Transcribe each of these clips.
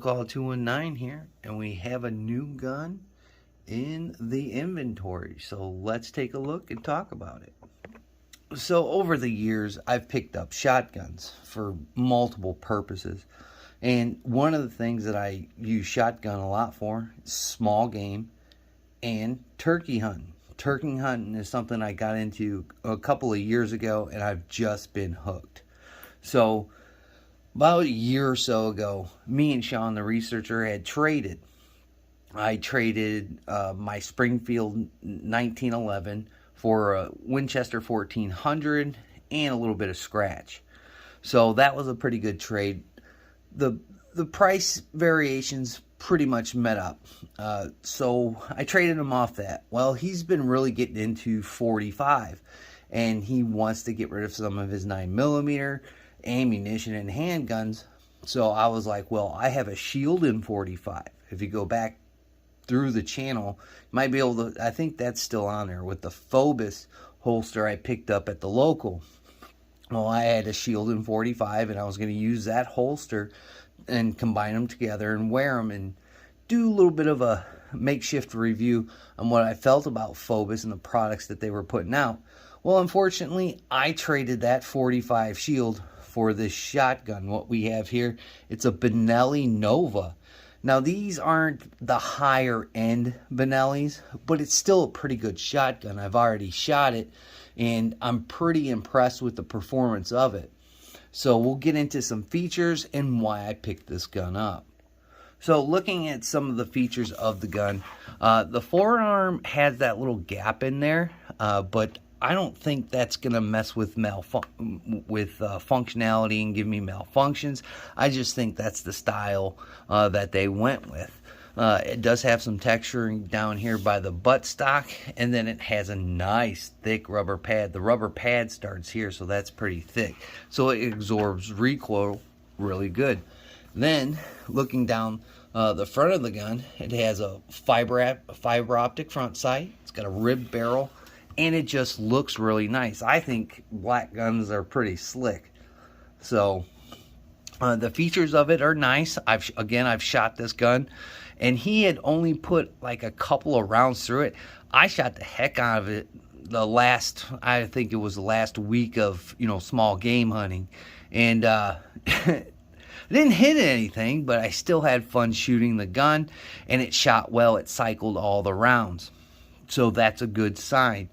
Call 219 here, and we have a new gun in the inventory. So let's take a look and talk about it. So over the years, I've picked up shotguns for multiple purposes. And one of the things that I use shotgun a lot for is small game and turkey hunting. Turkey hunting is something I got into a couple of years ago, and I've just been hooked. So about a year or so ago, me and Sean, the researcher, had traded. I traded my Springfield 1911 for a Winchester 1400 and a little bit of scratch. So that was a pretty good trade. The price variations pretty much met up. So I traded him off that. Well, he's been really getting into 45, and he wants to get rid of some of his 9mm ammunition and handguns. So I was like, well, I have a Shield in 45. If you go back through the channel, you might be able to, I think that's still on there, with the Phobos holster I picked up at the local. Well, I had a Shield in 45, and I was going to use that holster and combine them together and wear them and do a little bit of a makeshift review on what I felt about Phobos and the products that they were putting out. Well, unfortunately, I traded that 45 Shield for this shotgun. What we have here, it's a Benelli Nova. Now, these aren't the higher end Benellis, but it's still a pretty good shotgun. I've already shot it, and I'm pretty impressed with the performance of it. So we'll get into some features and why I picked this gun up. So looking at some of the features of the gun, the forearm has that little gap in there, but I don't think that's going to mess with functionality and give me malfunctions. I just think that's the style that they went with. It does have some texturing down here by the buttstock, and then it has a nice thick rubber pad. The rubber pad starts here, so that's pretty thick. So it absorbs recoil really good. Then, looking down the front of the gun, it has a fiber optic front sight. It's got a ribbed barrel, and it just looks really nice. I think black guns are pretty slick. So the features of it are nice. I've shot this gun, and he had only put like a couple of rounds through it. I shot the heck out of it I think it was the last week of, small game hunting. And I didn't hit anything, but I still had fun shooting the gun, and it shot well. It cycled all the rounds. So that's a good sign.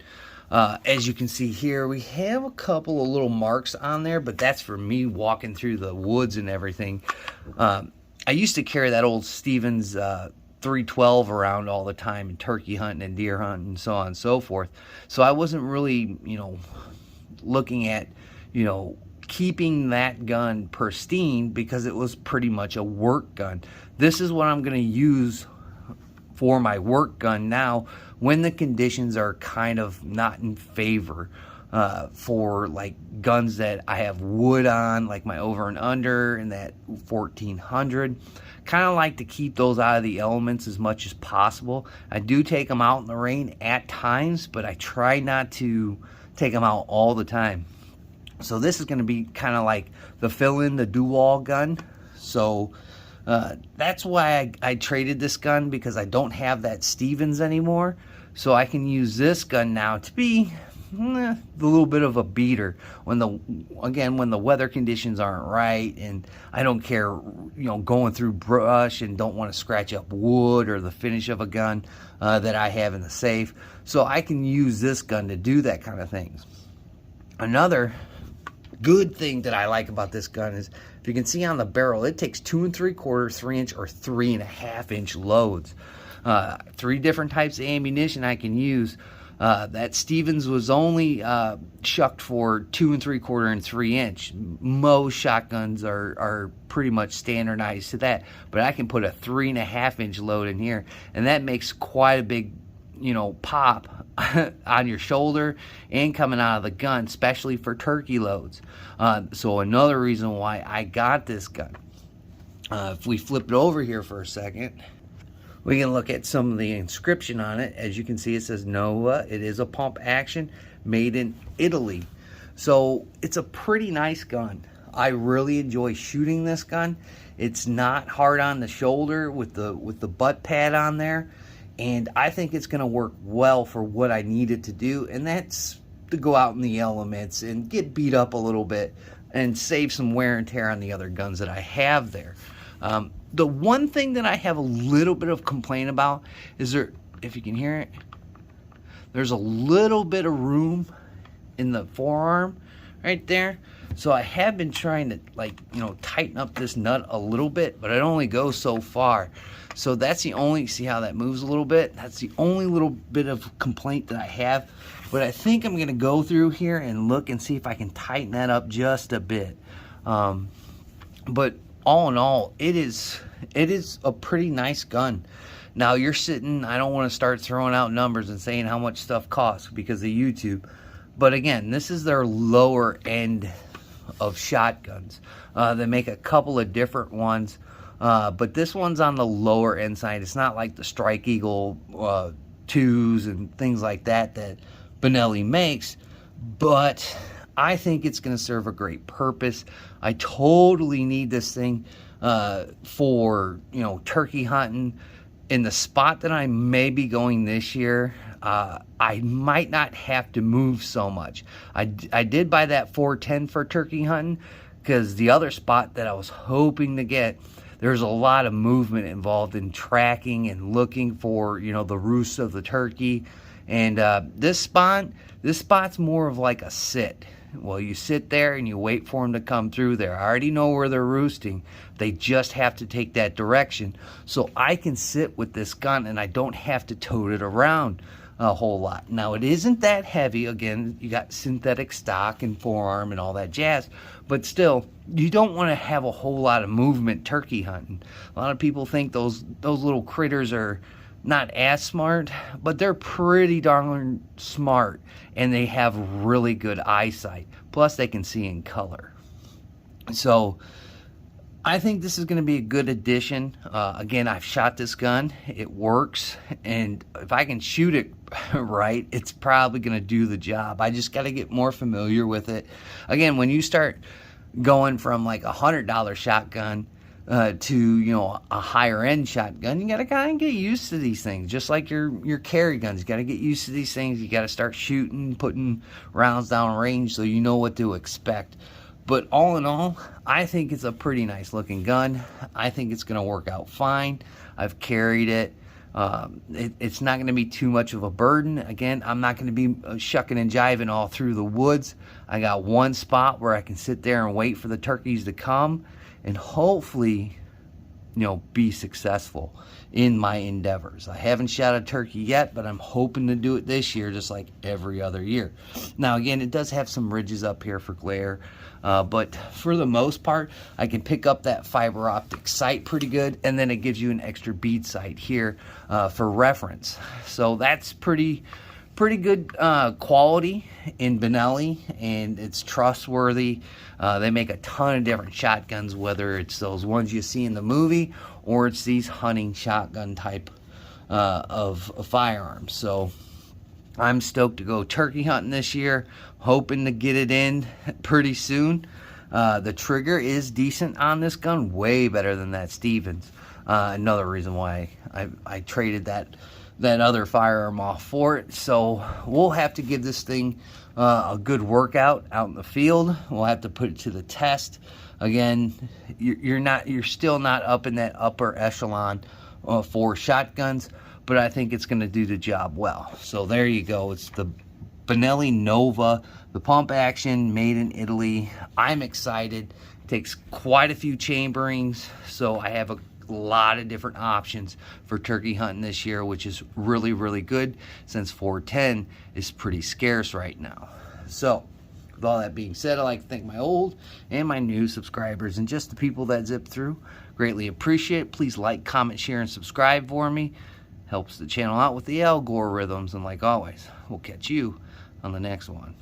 As you can see here, we have a couple of little marks on there, but that's for me walking through the woods and everything. I used to carry that old Stevens 312 around all the time, and turkey hunting and deer hunting and so on and so forth. So I wasn't really, looking at, keeping that gun pristine, because it was pretty much a work gun. This is what I'm going to use for my work gun now, when the conditions are kind of not in favor, for like guns that I have wood on, like my over and under and that 1400. Kind of like to keep those out of the elements as much as possible. I do take them out in the rain at times, but I try not to take them out all the time. So this is going to be kind of like the fill-in, the do-all gun. So that's why I traded this gun, because I don't have that Stevens anymore. So I can use this gun now to be a little bit of a beater when the weather conditions aren't right, and I don't care, going through brush and don't want to scratch up wood or the finish of a gun that I have in the safe. So I can use this gun to do that kind of things. Another good thing that I like about this gun is, if you can see on the barrel, it takes 2 3/4, 3-inch, or 3.5-inch loads. 3 different types of ammunition I can use. That Stevens was only shucked for 2 3/4 and 3-inch. Most shotguns are pretty much standardized to that, but I can put a 3.5-inch load in here, and that makes quite a big, pop on your shoulder and coming out of the gun, especially for turkey loads. So another reason why I got this gun. If we flip it over here for a second, we can look at some of the inscription on it. As you can see, it says Nova. It is a pump action, made in Italy. So it's a pretty nice gun. I really enjoy shooting this gun, It's not hard on the shoulder with the butt pad on there, and I think it's going to work well for what I need it to do, and that's to go out in the elements and get beat up a little bit and save some wear and tear on the other guns that I have there. The one thing that I have a little bit of complaint about is there, if you can hear it, there's a little bit of room in the forearm right there. So I have been trying to, like, you know, tighten up this nut a little bit, but it only goes so far. So that's the only, see how that moves a little bit? That's the only little bit of complaint that I have. But I think I'm going to go through here and look and see if I can tighten that up just a bit. But all in all, it is a pretty nice gun. Now you're sitting, I don't want to start throwing out numbers and saying how much stuff costs because of YouTube. But again, this is their lower end of shotguns. They make a couple of different ones. But this one's on the lower end side. It's not like the Strike Eagle 2s and things like that that Benelli makes. But I think it's going to serve a great purpose. I totally need this thing for, you know, turkey hunting. In the spot that I may be going this year, I might not have to move so much. I did buy that 410 for turkey hunting because the other spot that I was hoping to get, there's a lot of movement involved in tracking and looking for, you know, the roost of the turkey. And this spot's more of like a sit. Well, you sit there and you wait for them to come through there. I already know where they're roosting. They just have to take that direction. So I can sit with this gun and I don't have to tote it around a whole lot. Now, it isn't that heavy. Again, you got synthetic stock and forearm and all that jazz. But still, you don't want to have a whole lot of movement turkey hunting. A lot of people think those little critters are not as smart, but they're pretty darn smart, and they have really good eyesight. Plus, they can see in color. So I think this is going to be a good addition. Again, I've shot this gun. It works, and if I can shoot it right, it's probably going to do the job. I just got to get more familiar with it. Again, when you start going from like $100 shotgun to, you know, a higher end shotgun, you got to kind of get used to these things. Just like your carry guns, you got to get used to these things. You got to start shooting, putting rounds down range so you know what to expect. But all in all, I think it's a pretty nice looking gun. I think it's going to work out fine. I've carried it. It's not going to be too much of a burden. Again, I'm not going to be shucking and jiving all through the woods. I got one spot where I can sit there and wait for the turkeys to come and hopefully, you know, be successful in my endeavors. I haven't shot a turkey yet, but I'm hoping to do it this year just like every other year. Now, again, it does have some ridges up here for glare, but for the most part, I can pick up that fiber optic sight pretty good, and then it gives you an extra bead sight here for reference. So that's pretty good quality in Benelli, and it's trustworthy. They make a ton of different shotguns, whether it's those ones you see in the movie or it's these hunting shotgun type of firearms. So I'm stoked to go turkey hunting this year, hoping to get it in pretty soon. The trigger is decent on this gun, way better than that Stevens. Another reason why I traded that other firearm off for it. So we'll have to give this thing a good workout out in the field. We'll have to put it to the test. Again, you're still not up in that upper echelon for shotguns, but I think it's going to do the job well. So there you go. It's the Benelli Nova, the pump action, made in Italy. I'm excited. It takes quite a few chamberings, so I have a lot of different options for turkey hunting this year, which is really, really good since 410 is pretty scarce right now. So with all that being said, I'd like to thank my old and my new subscribers and just the people that zip through. Greatly appreciate it. Please like, comment, share, and subscribe for me. Helps the channel out with the algorithms, and like always, we'll catch you on the next one.